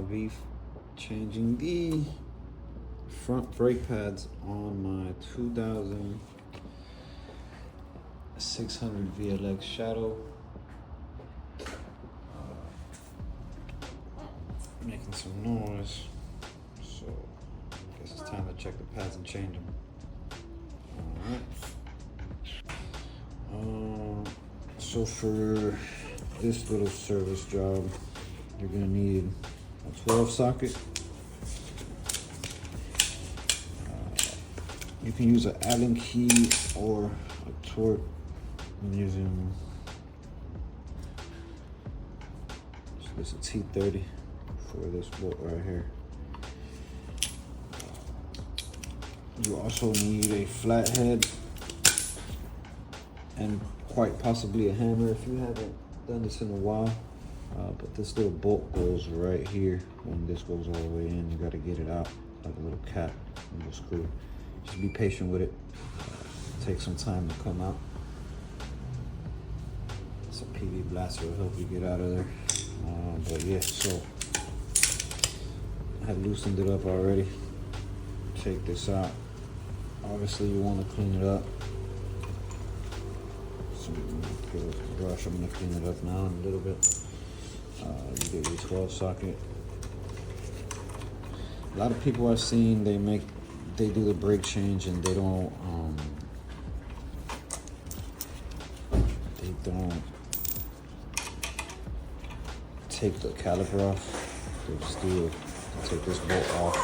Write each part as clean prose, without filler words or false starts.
be changing the front brake pads on my 2600 VLX Shadow. Making some noise, so I guess it's time to check the pads and change them. Alright. So for this little service job, you're gonna need a 12 socket. You can use an Allen key or a torque. I'm using this is a T30 for this bolt right here. You also need a flathead and quite possibly a hammer if you haven't done this in a while. But this little bolt goes right here. When this goes all the way in, you got to get it out like a little cap, a little screw. Just be patient with it. Take some time to come out. It's a PV blaster will help you get out of there. But yeah, so I have loosened it up already. Take this out. Obviously, you want to clean it up. So give it a brush. I'm going to clean it up now in a little bit. You get your 12 socket. A lot of people I've seen, they do the brake change and they don't take the caliper off. They just do it. They take this bolt off,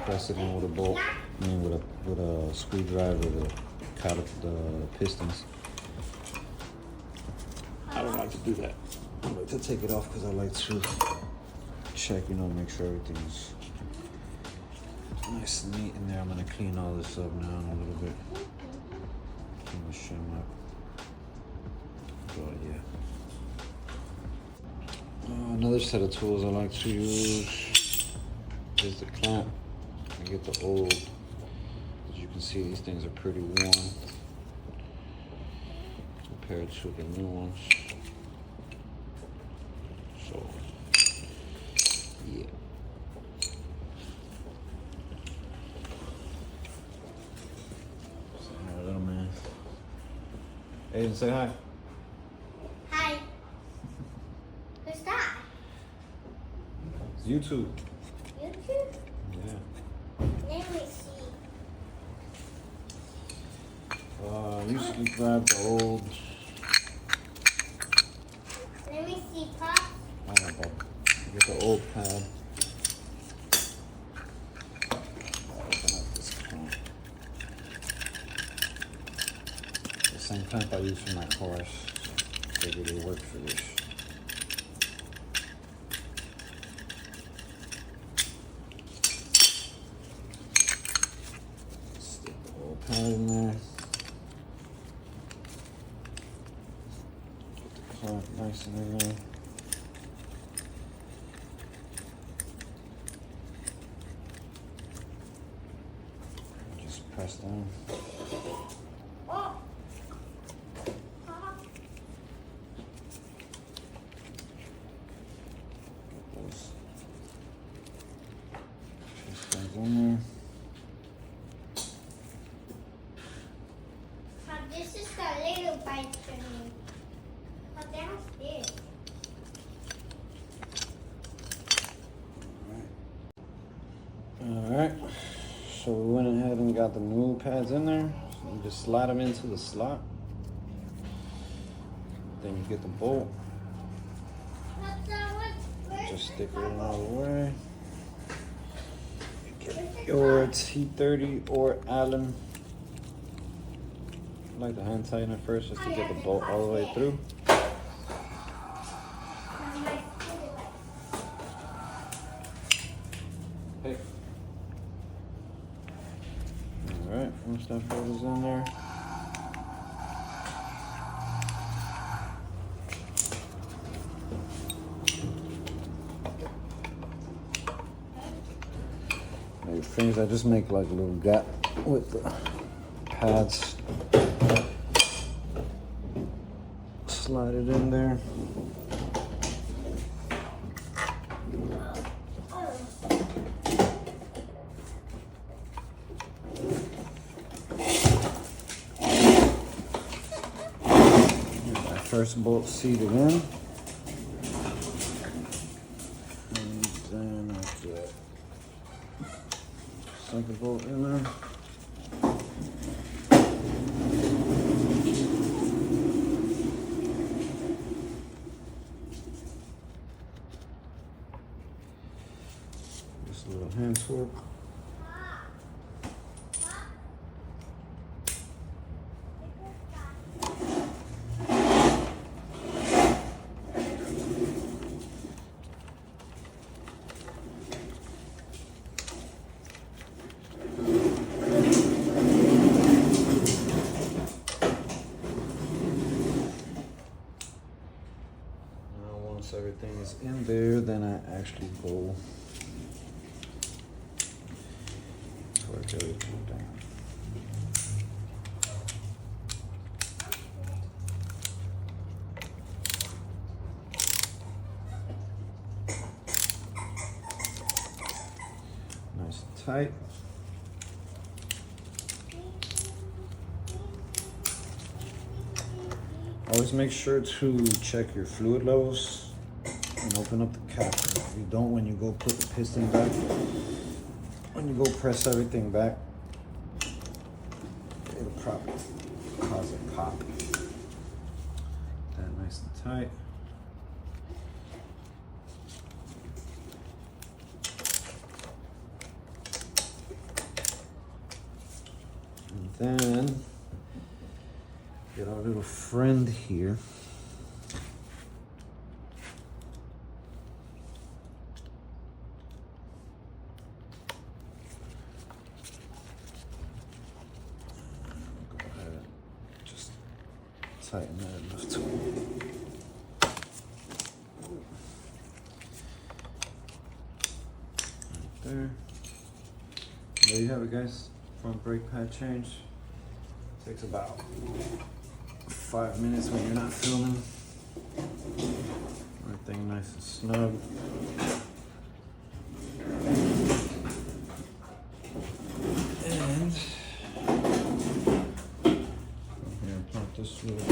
press it in with a bolt, with a screwdriver, the pistons. I don't like to do that. I like to take it off because I like to check, make sure everything's nice and neat in there. I'm gonna clean all this up now in a little bit. Clean the shim up. But yeah. Another set of tools I like to use is the clamp. I get the old. As you can see, these things are pretty worn compared to the new ones. So, yeah. Say hi, little man. Aiden, say hi. Hi. Who's that? It's YouTube. YouTube? Yeah. Let me see. Usually grab the old. Let me see, Pop. I don't know, get the old pad. Open up this clamp. The same clamp I use for my cars. Figured it worked for this. Stick the old pad in there. Get the clamp nice and in there. Press down. Oh. Get those pistons in there. This is the little bike for me. But downstairs. Alright. So we went ahead and got the new pads in there. So you just slide them into the slot. Then you get the bolt. Just stick it in all the way. Get your T30 or Allen. I like the hand tighten first just to get the bolt all the way through. Hey. Alright, once that bolt is in there. Things I just make like a little gap with the pads. Slide it in there. first bolt seated in. And then after that, second bolt in there. Just a little hand torque. Once everything is in there, then I actually go torque everything down. Nice and tight. Always make sure to check your fluid levels and open up the cap. If you don't, when you go put the piston back, when you go press everything back, it'll probably cause a pop. That nice and tight. And then get our little friend here. Go ahead, just tighten that enough to right there. There you have it, guys. Front brake pad change. Takes about 5 minutes when you're not filming. Everything nice and snug. And from here, pump this little bit.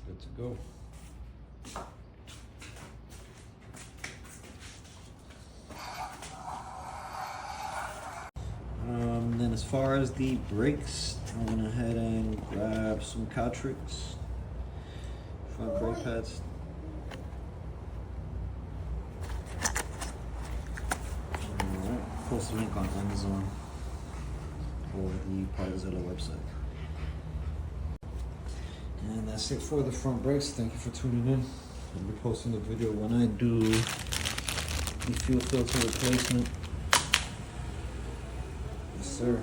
Good to go. Then as far as the brakes, I went ahead and grabbed some Caltricks front brake pads. Alright, post a link on Amazon or the Partzilla website. And that's it for the front brakes. Thank you for tuning in. I'll be posting the video when I do the fuel filter replacement. Yes, sir.